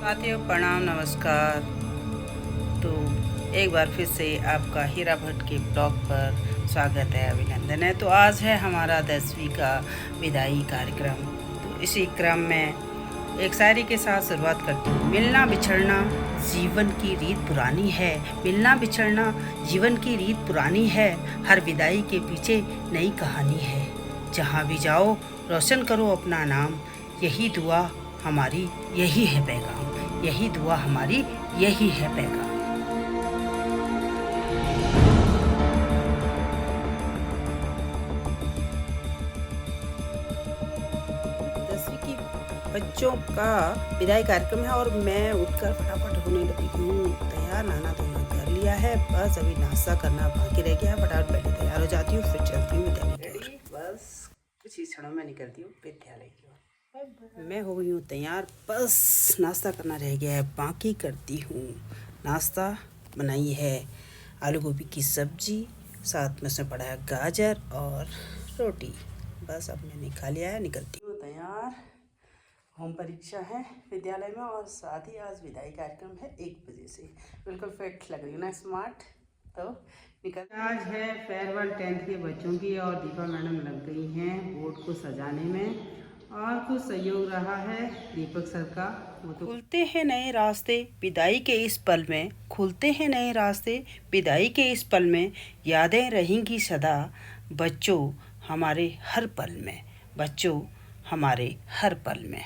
साथियों प्रणाम नमस्कार। तो एक बार फिर से आपका हीरा भट्ट के ब्लॉग पर स्वागत है, अभिनंदन है। तो आज है हमारा 10वीं का विदाई कार्यक्रम। तो इसी क्रम में एक शायरी के साथ शुरुआत करती हूँ। मिलना बिछड़ना जीवन की रीत पुरानी है, मिलना बिछड़ना जीवन की रीत पुरानी है, हर विदाई के पीछे नई कहानी है। जहाँ भी जाओ रोशन करो अपना नाम, यही दुआ हमारी यही है पैगाम, यही दुआ हमारी यही है पैगाम। दसवीं की बच्चों का विदाई कार्यक्रम है और मैं उठकर फटाफट होने लगी हूँ तैयार। नहाना धोना कर लिया है, बस अभी नाश्ता करना बाकी रह गया है। फटाफट पहले तैयार हो जाती हूँ, फिर चलती हूँ विद्यालय की ओर। बस कुछ ही क्षणों में निकलती हूँ विद्यालय की ओर। मैं हो गई हूँ तैयार, बस नाश्ता करना रह गया है बाकी। करती हूँ नाश्ता। बनाई है आलू गोभी की सब्जी, साथ में उसमें पड़ा है गाजर और रोटी। बस अब मैंने खा लिया है, निकलती हूँ तैयार। होम परीक्षा है विद्यालय में और साथ ही आज विदाई कार्यक्रम है 1 बजे से। बिल्कुल फिट लग रही है ना, स्मार्ट। तो निकल। आज है फेयरवेल 10th के बच्चों की और दीपा मैडम लग गई हैं बोर्ड को सजाने में और कुछ सहयोग रहा है दीपक सर का। वो तो खुलते हैं नए रास्ते विदाई के इस पल में, खुलते हैं नए रास्ते विदाई के इस पल में, यादें रहेंगी सदा बच्चों हमारे हर पल में, बच्चों हमारे हर पल में।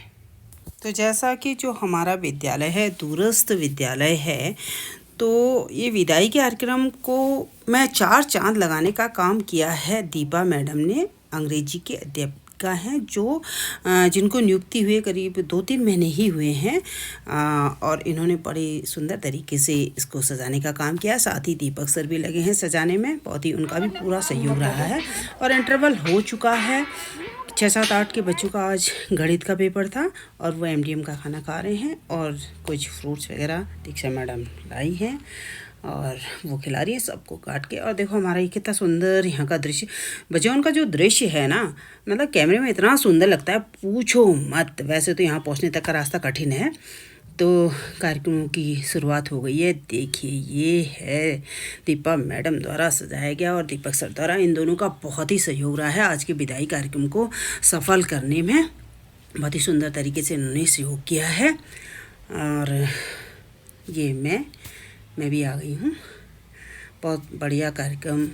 तो जैसा कि जो हमारा विद्यालय है दूरस्थ विद्यालय है, तो ये विदाई के कार्यक्रम को मैं 4 चांद लगाने का काम किया है दीपा मैडम ने। अंग्रेजी के अध्यापिका हैं जो जिनको नियुक्ति हुए करीब 2-3 महीने ही हुए हैं और इन्होंने बड़े सुंदर तरीके से इसको सजाने का काम किया। साथ ही दीपक सर भी लगे हैं सजाने में, बहुत ही उनका भी पूरा सहयोग रहा है। और इंटरवल हो चुका है। 6-7-8 के बच्चों का आज गणित का पेपर था और वो एमडीएम का खाना खा रहे हैं और कुछ फ्रूट्स वगैरह दीक्षा मैडम लाई हैं और वो खिला रही है सबको काट के। और देखो हमारा ये कितना सुंदर यहाँ का दृश्य, बच्चों का जो दृश्य है ना, मतलब कैमरे में इतना सुंदर लगता है पूछो मत। वैसे तो यहाँ पहुँचने तक का रास्ता कठिन है। तो कार्यक्रमों की शुरुआत हो गई है। देखिए ये है दीपा मैडम द्वारा सजाया गया और दीपक सर द्वारा। इन दोनों का बहुत ही सहयोग रहा है आज के विदाई कार्यक्रम को सफल करने में। बहुत ही सुंदर तरीके से इन्होंने सहयोग किया है। और ये मैं भी आ गई हूँ। बहुत बढ़िया कार्यक्रम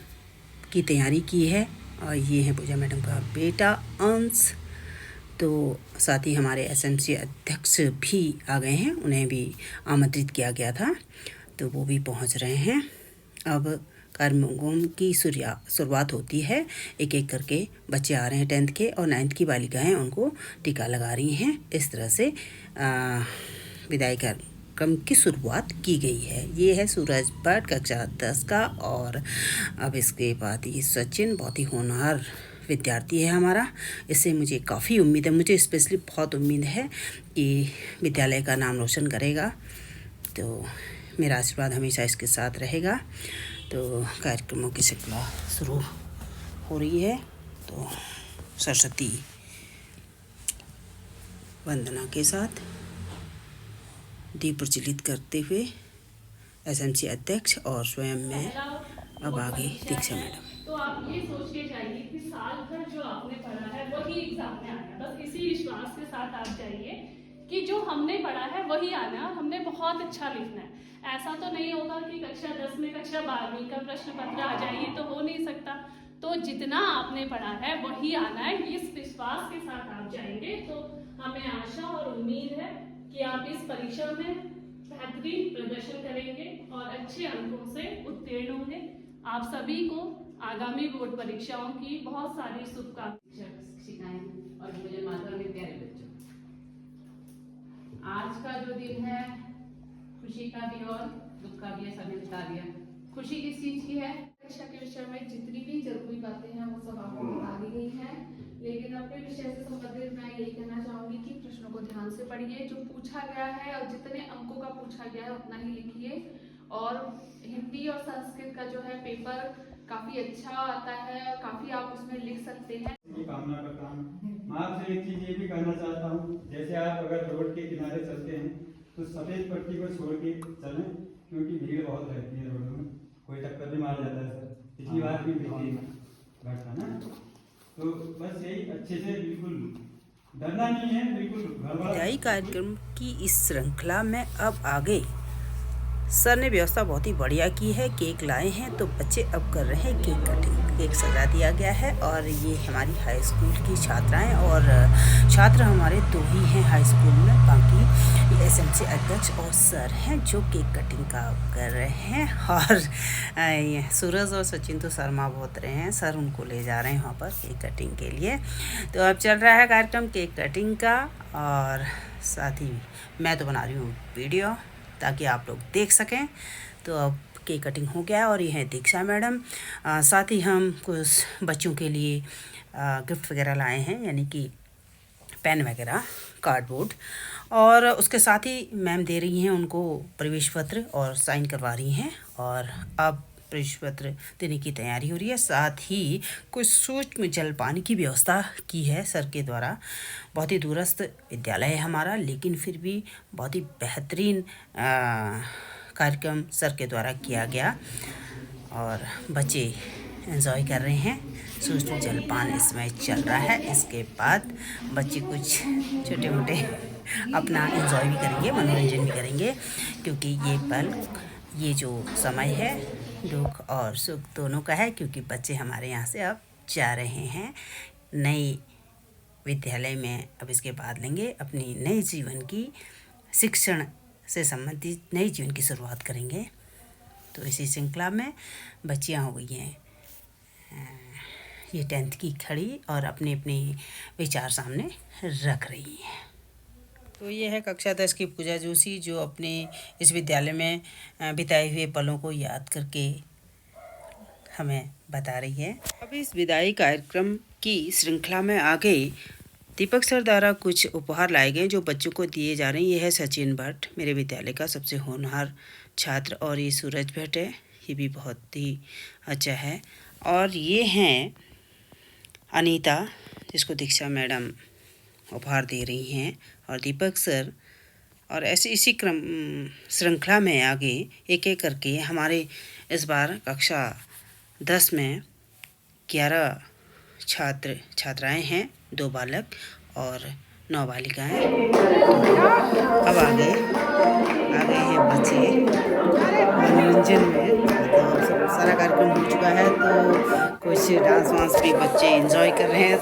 की तैयारी की है। और ये है पूजा मैडम का बेटा अंश। तो साथ ही हमारे एसएमसी अध्यक्ष भी आ गए हैं, उन्हें भी आमंत्रित किया गया था, तो वो भी पहुंच रहे हैं। अब कार्यक्रम की शुरुआत होती है। एक एक करके बच्चे आ रहे हैं 10th के और 9th की बालिकाएं उनको टीका लगा रही हैं। इस तरह से विदाई कार्यक्रम की शुरुआत की गई है। ये है सूरज भट्ट कक्षा 10 का और अब इसके बाद ये सचिन बहुत ही होनहार विद्यार्थी है हमारा। इससे मुझे काफ़ी उम्मीद है, मुझे स्पेशली बहुत उम्मीद है कि विद्यालय का नाम रोशन करेगा। तो मेरा आशीर्वाद हमेशा इसके साथ रहेगा। तो कार्यक्रमों की श्रृंखला शुरू हो रही है। तो सरस्वती वंदना के साथ दीप प्रज्वलित करते हुए एसएमसी अध्यक्ष और स्वयं मैं अब आगे दीक्षा मैडम। तो आप ये सोच के जाइए कि साल भर जो आपने पढ़ा है वही एग्जाम में आना है। बस इसी विश्वास के साथ आप जाइए कि जो हमने पढ़ा है वही आना है और हमने बहुत अच्छा लिखना है। ऐसा तो नहीं होगा कि कक्षा 10 में कक्षा 12वीं का प्रश्न पत्र आ जाए, तो हो नहीं सकता। तो जितना आपने पढ़ा है वही आना है, इस विश्वास के साथ आप जाएंगे तो हमें आशा और उम्मीद है कि आप इस परीक्षा में बेहतरीन प्रदर्शन करेंगे और अच्छे अंकों से उत्तीर्ण होंगे। आप सभी को आगामी बोर्ड परीक्षाओं की बहुत सारी शुभकामनाएं। और मुझे माता में प्यारे बच्चों, आज का जो दिन है खुशी का भी और दुख का भी है, सभी बता दिया। खुशी किस चीज की है? परीक्षा के विषय में जितनी भी जरूरी बातें हैं वो सब आपको बता दी गई हैं, लेकिन अपने विषय से संबंधित मैं यही कहना चाहूंगी कि प्रश्नों को ध्यान से पढ़िए। जो पूछा गया है और जितने अंकों का पूछा गया है उतना ही लिखिए। और हिंदी और संस्कृत का जो है पेपर काफी अच्छा आता है और काफी आप उसमें लिख सकते हैं। कामना करता हूँ। मैं आपसे एक चीज ये भी कहना चाहता हूँ, जैसे आप अगर रोड के किनारे चलते हैं तो सफ़ेद पट्टी को छोड़ के चलें, क्योंकि भीड़ बहुत रहती है रोडों में, कोई टक्कर भी मार जाता है सर। पिछली बार भी घटना ना, तो बस यही अच्छे से बिल्कुल डरना नहीं है, बिल्कुल विदाई कार्यक्रम की इस श्रृंखला में अब आगे सर ने व्यवस्था बहुत ही बढ़िया की है। केक लाए हैं तो बच्चे अब कर रहे हैं केक कटिंग। केक सजा दिया गया है और ये हमारी हाई स्कूल की छात्राएं और छात्र हमारे 2 ही हैं हाई स्कूल में, बाकी एसएमसी अध्यक्ष और सर हैं जो केक कटिंग का कर रहे हैं। और सूरज और सचिन तो शर्मा बहुत रहे हैं, सर उनको ले जा रहे हैं वहाँ पर केक कटिंग के लिए। तो अब चल रहा है कार्यक्रम केक कटिंग का, और साथ ही मैं तो बना रही हूँ वीडियो ताकि आप लोग देख सकें। तो अब केक कटिंग हो गया और ये है दीक्षा मैडम। साथ ही हम कुछ बच्चों के लिए गिफ्ट वगैरह लाए हैं, यानी कि पेन वगैरह, कार्डबोर्ड, और उसके साथ ही मैम दे रही हैं उनको प्रवेश पत्र और साइन करवा रही हैं। और अब प्रवेश पत्र देने की तैयारी हो रही है। साथ ही कुछ सूक्ष्म जलपान की व्यवस्था की है सर के द्वारा। बहुत ही दूरस्थ विद्यालय है हमारा, लेकिन फिर भी बहुत ही बेहतरीन कार्यक्रम सर के द्वारा किया गया और बच्चे एंजॉय कर रहे हैं। सूक्ष्म जलपान इसमें चल रहा है। इसके बाद बच्चे कुछ छोटे मोटे अपना एंजॉय भी करेंगे, मनोरंजन भी करेंगे, क्योंकि ये पल, ये जो समय है दुख और सुख दोनों का है, क्योंकि बच्चे हमारे यहाँ से अब जा रहे हैं नई विद्यालय में। अब इसके बाद लेंगे अपनी नई जीवन की, शिक्षण से संबंधित नई जीवन की शुरुआत करेंगे। तो इसी श्रृंखला में बच्चियाँ हो गई हैं ये 10th की खड़ी और अपने अपने विचार सामने रख रही हैं। तो ये है कक्षा 10 की पूजा जोशी, जो अपने इस विद्यालय में बिताए हुए पलों को याद करके हमें बता रही है। अब इस विदाई कार्यक्रम की श्रृंखला में आगे दीपक सर द्वारा कुछ उपहार लाए गए जो बच्चों को दिए जा रहे हैं। ये है सचिन भट्ट, मेरे विद्यालय का सबसे होनहार छात्र, और ये सूरज भट्ट है, ये भी बहुत ही अच्छा है। और ये हैं अनीता, जिसको दीक्षा मैडम उपहार दे रही हैं, और दीपक सर। और ऐसे इसी क्रम श्रृंखला में आगे एक एक करके हमारे इस बार कक्षा 10 में 11 छात्र छात्राएं हैं, 2 बालक और 9 बालिकाएं। तो अब आगे हैं बच्चे मनोरंजन में। मतलब सारा कार्यक्रम हो चुका है, तो कुछ डांस वांस भी बच्चे एंजॉय कर रहे हैं,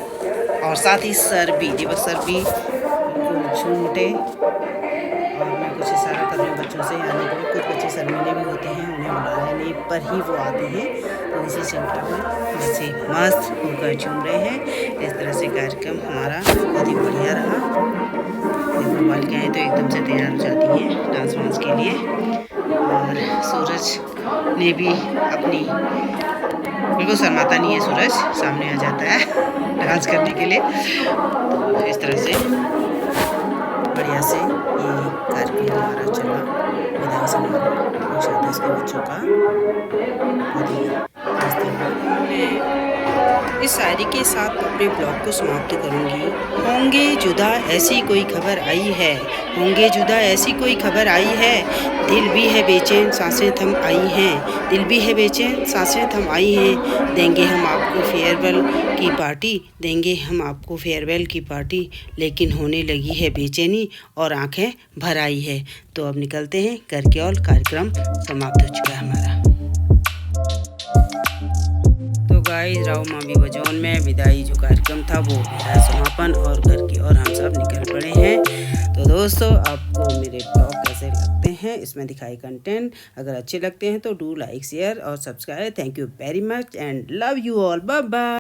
और साथ ही सर भी, दीपक सर भी कुछ मोटे, और मैं कुछ इशारा कर रही हूँ बच्चों से, यानी कि कुछ बच्चे शर्मीले भी होते हैं, उन्हें बुलाने पर ही वो आते हैं। तो इसी श्रृंखला में बच्चे मस्त होकर झूम रहे हैं। इस तरह से कार्यक्रम हमारा बहुत ही बढ़िया रहा। बालिकाएँ तो एकदम से तैयार हो जाती हैं डांस वांस के लिए, और सूरज ने भी अपनी, बिल्कुल शर्माता नहीं है सूरज, सामने आ जाता है डांस करने के लिए। तो इस तरह से बढ़िया से ये कार्यक्रम हमारा चला विदाई समारोह कक्षा 10 के बच्चों का। इस शायरी के साथ अपने ब्लॉग को समाप्त करूंगी। होंगे जुदा ऐसी कोई खबर आई है, होंगे जुदा ऐसी कोई खबर आई है, दिल भी है बेचैन सांसें थम आई हैं, दिल भी है बेचैन सांसें थम आई हैं। देंगे हम आपको फेयरवेल की पार्टी, देंगे हम आपको फेयरवेल की पार्टी, लेकिन होने लगी है बेचैनी और आंखें भर आई है। तो अब निकलते हैं घर की ओर, कार्यक्रम समाप्त हो चुका है हमारा। तो गाइस, राव मामी बजौन में विदाई जो कार्यक्रम था वो है समापन, और घर की ओर हम सब निकल पड़े हैं। तो दोस्तों, आपको मेरे ब्लॉग कैसे लगते हैं, इसमें दिखाए कंटेंट अगर अच्छे लगते हैं तो डू लाइक, शेयर और subscribe. Thank you very much and love you all, bye bye.